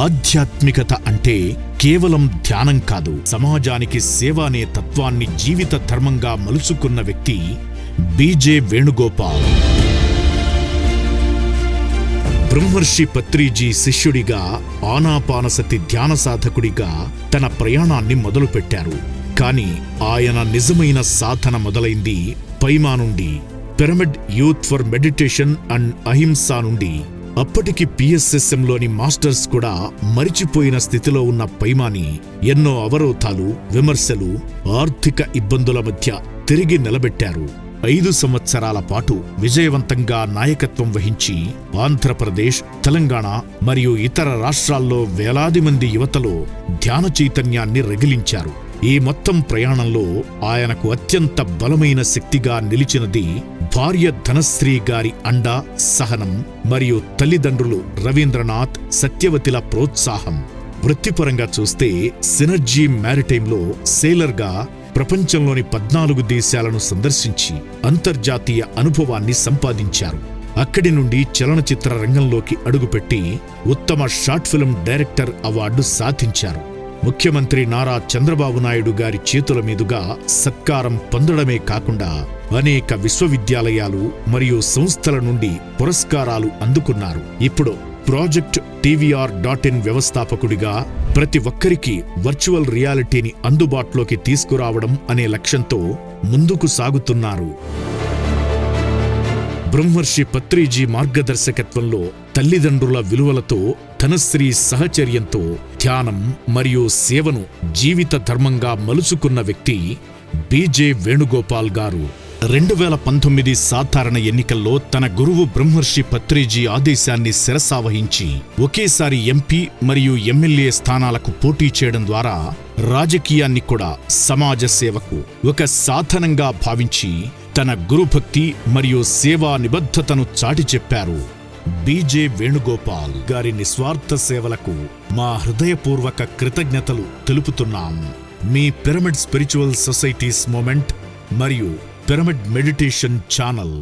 ఆధ్యాత్మికత అంటే కేవలం ధ్యానం కాదు, సమాజానికి సేవ అనే తత్వాన్ని జీవిత ధర్మంగా మలుచుకున్న వ్యక్తి బీజే వేణుగోపాల్. బ్రహ్మర్షి పత్రిజీ శిష్యుడిగా, ఆనాపానసతి ధ్యాన సాధకుడిగా తన ప్రయాణాన్ని మొదలుపెట్టారు. కాని ఆయన నిజమైన సాధన మొదలైంది పైమా నుండి, pyramid youth for meditation and అహింసా నుండి. అప్పటికి పిఎస్ఎస్ఎంలోని మాస్టర్స్ కూడా మరిచిపోయిన స్థితిలో ఉన్న పైమాని ఎన్నో అవరోధాలు, విమర్శలు, ఆర్థిక ఇబ్బందుల మధ్య తిరిగి నిలబెట్టారు. 5 సంవత్సరాల పాటు విజయవంతంగా నాయకత్వం వహించి ఆంధ్రప్రదేశ్, తెలంగాణ మరియు ఇతర రాష్ట్రాల్లో వేలాది మంది యువతలో ధ్యాన చైతన్యాన్ని రగిలించారు. ఈ మొత్తం ప్రయాణంలో ఆయనకు అత్యంత బలమైన శక్తిగా నిలిచినది భార్య ధనశ్రీ గారి అండ, సహనం మరియు తల్లిదండ్రులు రవీంద్రనాథ్, సత్యవతిల ప్రోత్సాహం. వృత్తిపరంగా చూస్తే సినర్జీ మ్యారిటైమ్లో సేలర్గా ప్రపంచంలోని 14 దేశాలను సందర్శించి అంతర్జాతీయ అనుభవాన్ని సంపాదించారు. అక్కడి నుండి చలనచిత్ర రంగంలోకి అడుగుపెట్టి ఉత్తమ షార్ట్ ఫిల్మ్ డైరెక్టర్ అవార్డు సాధించారు. ముఖ్యమంత్రి నారా చంద్రబాబు నాయుడు గారి చేతుల మీదుగా సత్కారం పొందడమే కాకుండా అనేక విశ్వవిద్యాలయాలు మరియు సంస్థల నుండి పురస్కారాలు అందుకున్నారు. ఇప్పుడు ప్రాజెక్ట్ TVR.in వ్యవస్థాపకుడిగా ప్రతి ఒక్కరికి వర్చువల్ రియాలిటీని అందుబాటులోకి తీసుకురావడం అనే లక్ష్యంతో ముందుకు సాగుతున్నారు. బ్రహ్మర్షి పత్రిజీ మార్గదర్శకత్వంలో, తల్లిదండ్రుల విలువలతో, ధనశ్రీ సహచర్యంతో ధ్యానం మరియు సేవను జీవిత ధర్మంగా మలుచుకున్న వ్యక్తి బీజే వేణుగోపాల్ గారు. 2019 సాధారణ ఎన్నికల్లో తన గురువు బ్రహ్మర్షి పత్రిజీ ఆదేశాన్ని శిరసావహించి ఒకేసారి ఎంపీ మరియు ఎమ్మెల్యే స్థానాలకు పోటీ చేయడం ద్వారా రాజకీయాన్ని కూడా సమాజ సేవకు ఒక సాధనంగా భావించి తన గురుభక్తి మరియు సేవా నిబద్ధతను చాటి చెప్పారు. బీజే వేణుగోపాల్ గారి నిస్వార్థ సేవలకు మా హృదయపూర్వక కృతజ్ఞతలు తెలుపుతున్నాం. మీ పిరమిడ్ స్పిరిచువల్ సొసైటీస్ మూమెంట్ మరియు పిరమిడ్ మెడిటేషన్ ఛానల్